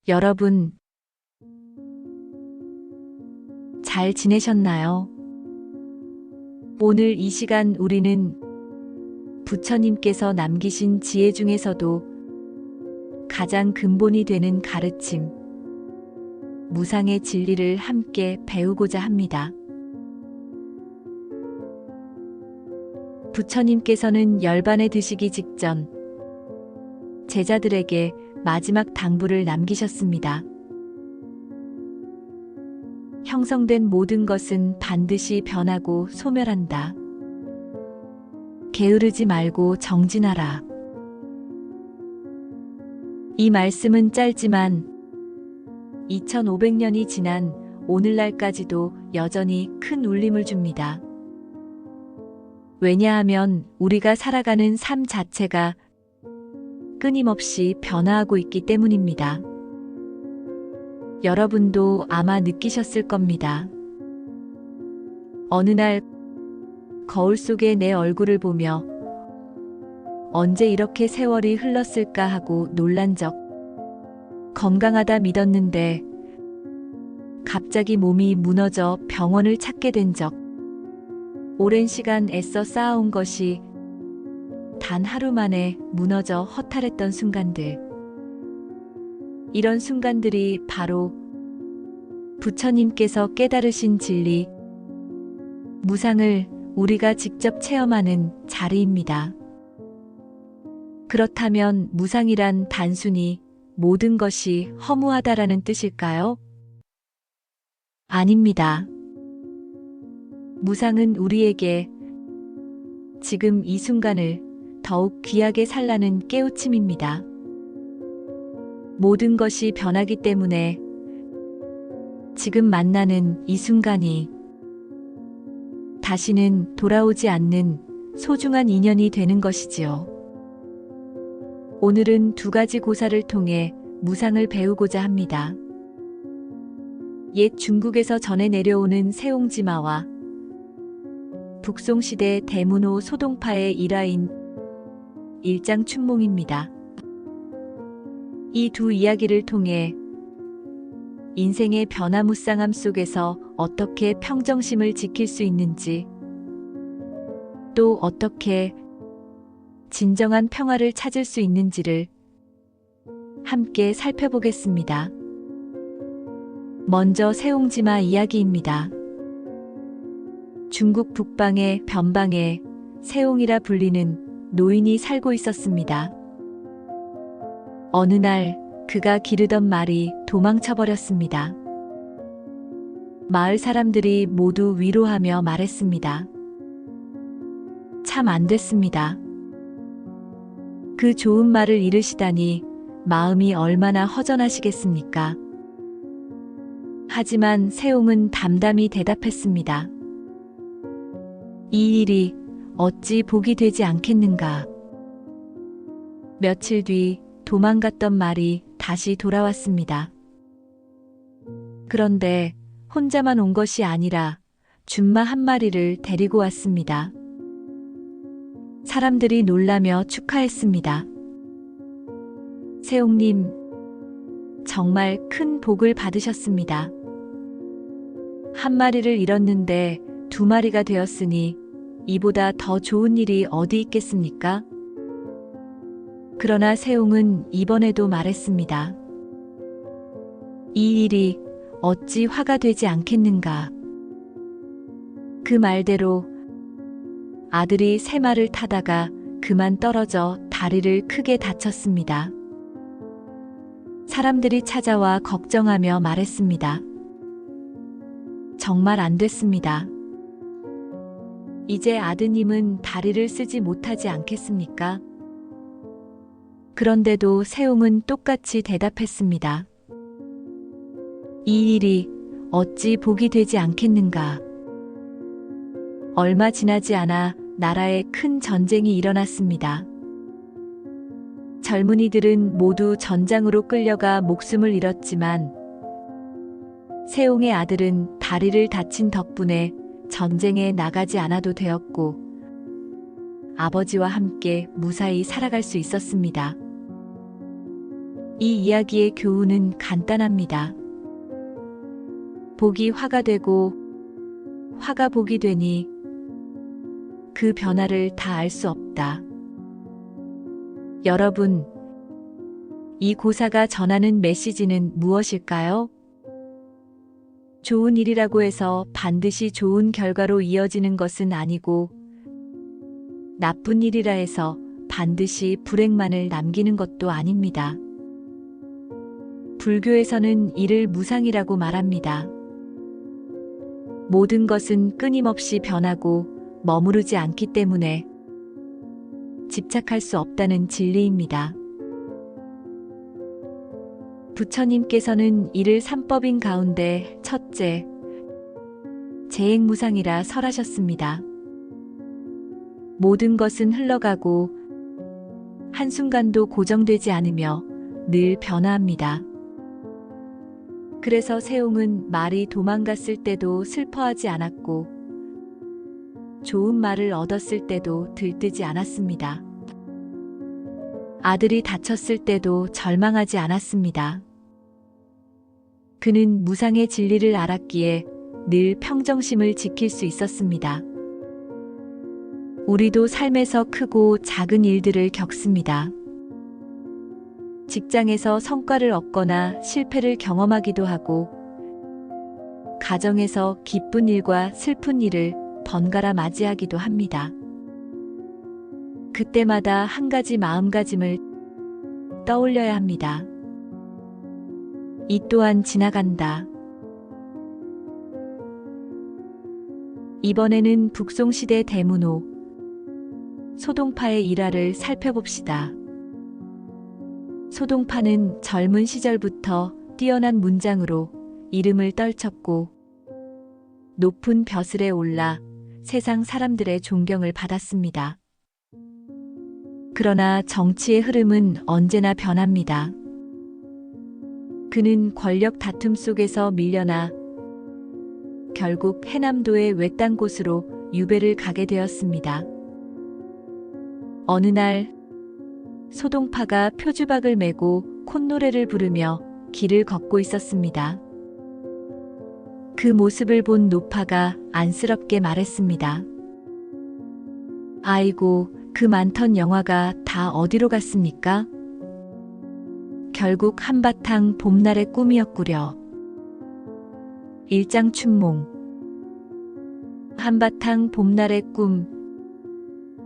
여러분, 잘 지내셨나요? 오늘 이 시간 우리는 부처님께서 남기신 지혜 중에서도 가장 근본이 되는 가르침, 무상의 진리를 함께 배우고자 합니다. 부처님께서는 열반에 드시기 직전 제자들에게 마지막 당부를 남기셨습니다. 형성된 모든 것은 반드시 변하고 소멸한다. 게으르지 말고 정진하라. 이 말씀은 짧지만 2500년이 지난 오늘날까지도 여전히 큰 울림을 줍니다. 왜냐하면 우리가 살아가는 삶 자체가 끊임없이 변화하고 있기 때문입니다. 여러분도 아마 느끼셨을 겁니다. 어느 날 거울 속에 내 얼굴을 보며 언제 이렇게 세월이 흘렀을까 하고 놀란 적, 건강하다 믿었는데 갑자기 몸이 무너져 병원을 찾게 된 적, 오랜 시간 애써 쌓아온 것이 단 하루 만에 무너져 허탈했던 순간들. 이런 순간들이 바로 부처님께서 깨달으신 진리, 무상을 우리가 직접 체험하는 자리입니다. 그렇다면 무상이란 단순히 모든 것이 허무하다라는 뜻일까요? 아닙니다. 무상은 우리에게 지금 이 순간을 더욱 귀하게 살라는 깨우침입니다. 모든 것이 변하기 때문에 지금 만나는 이 순간이 다시는 돌아오지 않는 소중한 인연이 되는 것이지요. 오늘은 두 가지 고사를 통해 무상을 배우고자 합니다. 옛 중국에서 전해 내려오는 세옹지마와 북송시대 대문호 소동파의 일화인 일장춘몽입니다. 이 두 이야기를 통해 인생의 변화무쌍함 속에서 어떻게 평정심을 지킬 수 있는지, 또 어떻게 진정한 평화를 찾을 수 있는지를 함께 살펴보겠습니다. 먼저 세옹지마 이야기입니다. 중국 북방의 변방에 세옹이라 불리는 노인이 살고 있었습니다. 어느 날 그가 기르던 말이 도망쳐버렸습니다. 마을 사람들이 모두 위로하며 말했습니다. 참 안 됐습니다. 그 좋은 말을 잃으시다니 마음이 얼마나 허전하시겠습니까? 하지만 세옹은 담담히 대답했습니다. 이 일이 어찌 복이 되지 않겠는가. 며칠 뒤 도망갔던 말이 다시 돌아왔습니다. 그런데 혼자만 온 것이 아니라 준마 한 마리를 데리고 왔습니다. 사람들이 놀라며 축하했습니다. 세옹님, 정말 큰 복을 받으셨습니다. 한 마리를 잃었는데 두 마리가 되었으니 이보다 더 좋은 일이 어디 있겠습니까? 그러나 세옹은 이번에도 말했습니다. 이 일이 어찌 화가 되지 않겠는가. 그 말대로 아들이 새말을 타다가 그만 떨어져 다리를 크게 다쳤습니다. 사람들이 찾아와 걱정하며 말했습니다. 정말 안 됐습니다. 이제 아드님은 다리를 쓰지 못하지 않겠습니까? 그런데도 세옹은 똑같이 대답했습니다. 이 일이 어찌 복이 되지 않겠는가. 얼마 지나지 않아 나라에 큰 전쟁이 일어났습니다. 젊은이들은 모두 전장으로 끌려가 목숨을 잃었지만 세옹의 아들은 다리를 다친 덕분에 전쟁에 나가지 않아도 되었고 아버지와 함께 무사히 살아갈 수 있었습니다. 이 이야기의 교훈은 간단합니다. 복이 화가 되고 화가 복이 되니 그 변화를 다 알 수 없다. 여러분, 이 고사가 전하는 메시지는 무엇일까요? 좋은 일이라고 해서 반드시 좋은 결과로 이어지는 것은 아니고, 나쁜 일이라 해서 반드시 불행만을 남기는 것도 아닙니다. 불교에서는 이를 무상이라고 말합니다. 모든 것은 끊임없이 변하고 머무르지 않기 때문에 집착할 수 없다는 진리입니다. 부처님께서는 이를 삼법인 가운데 첫째, 재행무상이라 설하셨습니다. 모든 것은 흘러가고 한순간도 고정되지 않으며 늘 변화합니다. 그래서 세옹은 말이 도망갔을 때도 슬퍼하지 않았고 좋은 말을 얻었을 때도 들뜨지 않았습니다. 아들이 다쳤을 때도 절망하지 않았습니다. 그는 무상의 진리를 알았기에 늘 평정심을 지킬 수 있었습니다. 우리도 삶에서 크고 작은 일들을 겪습니다. 직장에서 성과를 얻거나 실패를 경험하기도 하고, 가정에서 기쁜 일과 슬픈 일을 번갈아 맞이하기도 합니다. 그때마다 한 가지 마음가짐을 떠올려야 합니다. 이 또한 지나간다. 이번에는 북송시대 대문호 소동파의 일화를 살펴봅시다. 소동파는 젊은 시절부터 뛰어난 문장으로 이름을 떨쳤고 높은 벼슬에 올라 세상 사람들의 존경을 받았습니다. 그러나 정치의 흐름은 언제나 변합니다. 그는 권력 다툼 속에서 밀려나 결국 해남도의 외딴 곳으로 유배를 가게 되었습니다. 어느 날 소동파가 표주박을 메고 콧노래를 부르며 길을 걷고 있었습니다. 그 모습을 본 노파가 안쓰럽게 말했습니다. 아이고, 그 많던 영화가 다 어디로 갔습니까? 결국 한바탕 봄날의 꿈이었구려. 일장춘몽. 한바탕 봄날의 꿈,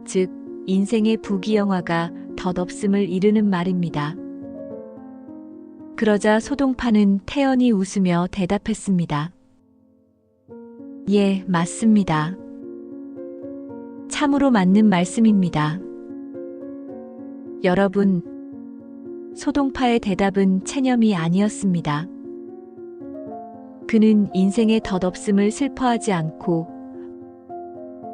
즉 인생의 부귀영화가 덧없음을 이르는 말입니다. 그러자 소동파는 태연히 웃으며 대답했습니다. 예, 맞습니다. 참으로 맞는 말씀입니다. 여러분, 소동파의 대답은 체념이 아니었습니다. 그는 인생의 덧없음을 슬퍼하지 않고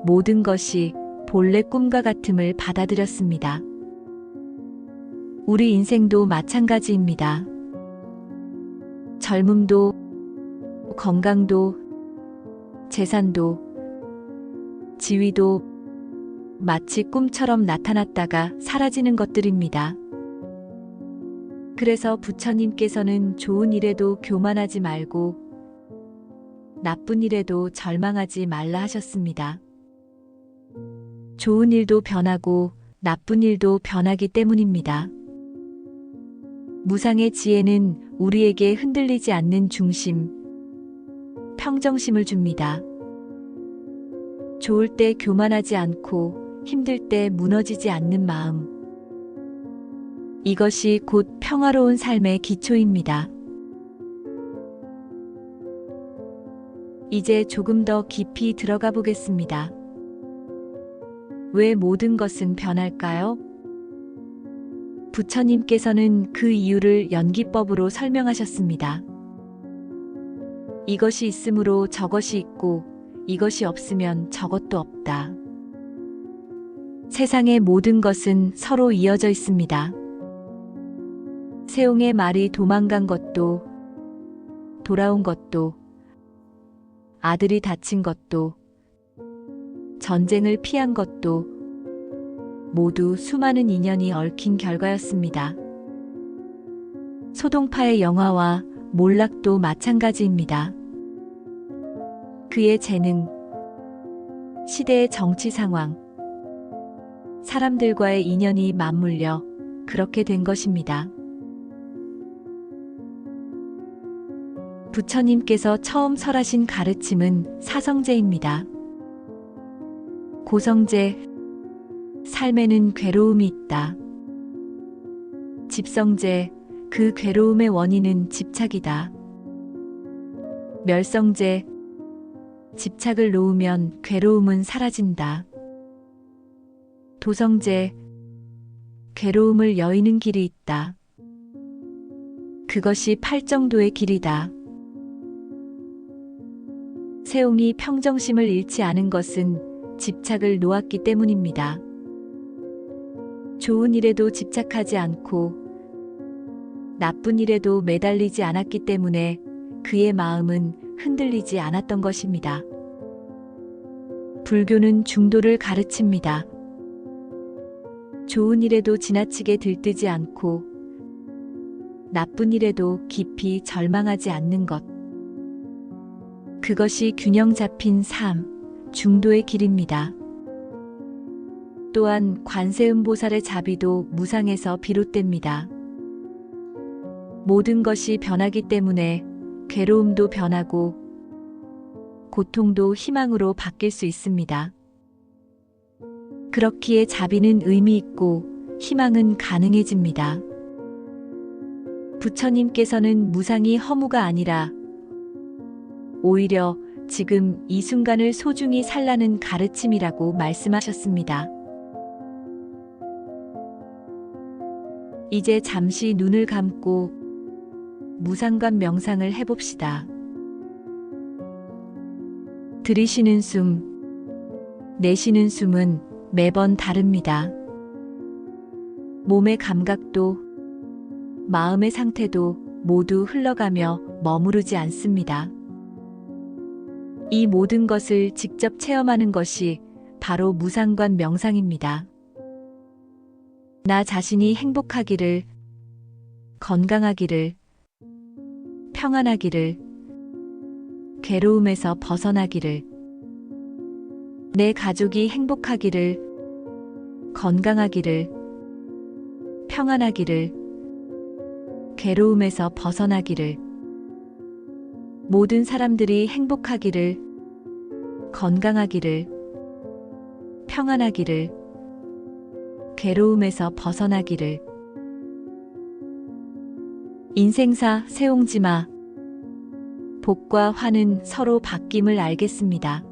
모든 것이 본래 꿈과 같음을 받아들였습니다. 우리 인생도 마찬가지입니다. 젊음도, 건강도, 재산도, 지위도 마치 꿈처럼 나타났다가 사라지는 것들입니다. 그래서 부처님께서는 좋은 일에도 교만하지 말고 나쁜 일에도 절망하지 말라 하셨습니다. 좋은 일도 변하고 나쁜 일도 변하기 때문입니다. 무상의 지혜는 우리에게 흔들리지 않는 중심, 평정심을 줍니다. 좋을 때 교만하지 않고 힘들 때 무너지지 않는 마음. 이것이 곧 평화로운 삶의 기초입니다. 이제 조금 더 깊이 들어가 보겠습니다. 왜 모든 것은 변할까요? 부처님께서는 그 이유를 연기법으로 설명하셨습니다. 이것이 있으므로 저것이 있고 이것이 없으면 저것도 없다. 세상의 모든 것은 서로 이어져 있습니다. 세옹의 말이 도망간 것도, 돌아온 것도, 아들이 다친 것도, 전쟁을 피한 것도 모두 수많은 인연이 얽힌 결과였습니다. 소동파의 영화와 몰락도 마찬가지입니다. 그의 재능, 시대의 정치 상황, 사람들과의 인연이 맞물려 그렇게 된 것입니다. 부처님께서 처음 설하신 가르침은 사성제입니다. 고성제, 삶에는 괴로움이 있다. 집성제, 그 괴로움의 원인은 집착이다. 멸성제, 집착을 놓으면 괴로움은 사라진다. 도성제, 괴로움을 여의는 길이 있다. 그것이 팔정도의 길이다. 세옹이 평정심을 잃지 않은 것은 집착을 놓았기 때문입니다. 좋은 일에도 집착하지 않고 나쁜 일에도 매달리지 않았기 때문에 그의 마음은 흔들리지 않았던 것입니다. 불교는 중도를 가르칩니다. 좋은 일에도 지나치게 들뜨지 않고 나쁜 일에도 깊이 절망하지 않는 것. 그것이 균형 잡힌 삶, 중도의 길입니다. 또한 관세음보살의 자비도 무상에서 비롯됩니다. 모든 것이 변하기 때문에 괴로움도 변하고 고통도 희망으로 바뀔 수 있습니다. 그렇기에 자비는 의미 있고 희망은 가능해집니다. 부처님께서는 무상이 허무가 아니라 오히려 지금 이 순간을 소중히 살라는 가르침이라고 말씀하셨습니다. 이제 잠시 눈을 감고 무상관 명상을 해봅시다. 들이쉬는 숨, 내쉬는 숨은 매번 다릅니다. 몸의 감각도 마음의 상태도 모두 흘러가며 머무르지 않습니다. 이 모든 것을 직접 체험하는 것이 바로 무상관 명상입니다. 나 자신이 행복하기를, 건강하기를, 평안하기를, 괴로움에서 벗어나기를, 내 가족이 행복하기를, 건강하기를, 평안하기를, 괴로움에서 벗어나기를, 모든 사람들이 행복하기를, 건강하기를, 평안하기를, 괴로움에서 벗어나기를. 인생사 세옹지마. 복과 화는 서로 바뀜을 알겠습니다.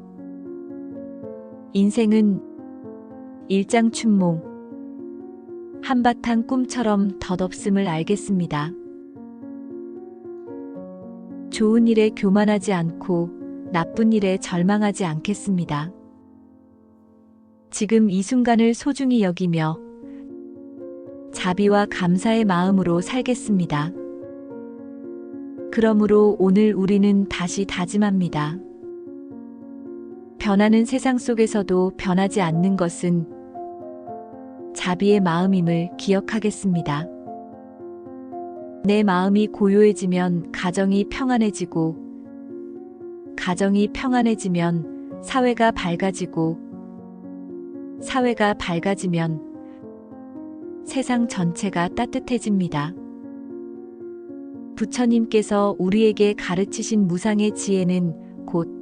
인생은 일장춘몽, 한바탕 꿈처럼 덧없음을 알겠습니다. 좋은 일에 교만하지 않고 나쁜 일에 절망하지 않겠습니다. 지금 이 순간을 소중히 여기며 자비와 감사의 마음으로 살겠습니다. 그러므로 오늘 우리는 다시 다짐합니다. 변하는 세상 속에서도 변하지 않는 것은 자비의 마음임을 기억하겠습니다. 내 마음이 고요해지면 가정이 평안해지고, 가정이 평안해지면 사회가 밝아지고, 사회가 밝아지면 세상 전체가 따뜻해집니다. 부처님께서 우리에게 가르치신 무상의 지혜는 곧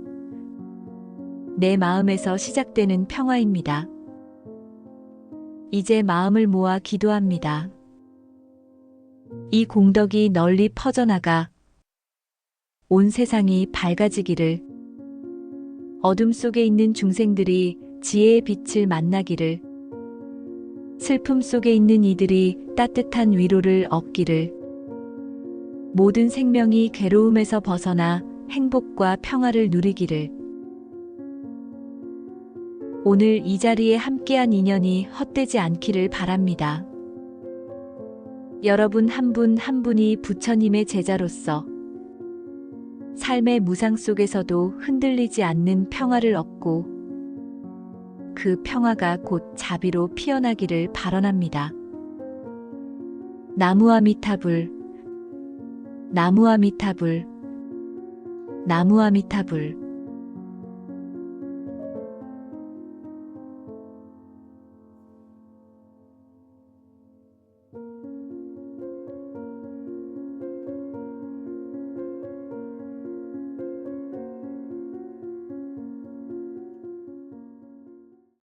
내 마음에서 시작되는 평화입니다. 이제 마음을 모아 기도합니다. 이 공덕이 널리 퍼져나가 온 세상이 밝아지기를, 어둠 속에 있는 중생들이 지혜의 빛을 만나기를, 슬픔 속에 있는 이들이 따뜻한 위로를 얻기를, 모든 생명이 괴로움에서 벗어나 행복과 평화를 누리기를. 오늘 이 자리에 함께한 인연이 헛되지 않기를 바랍니다. 여러분 한 분 한 분이 부처님의 제자로서 삶의 무상 속에서도 흔들리지 않는 평화를 얻고 그 평화가 곧 자비로 피어나기를 발언합니다. 나무아미타불. 나무아미타불, 나무아미타불.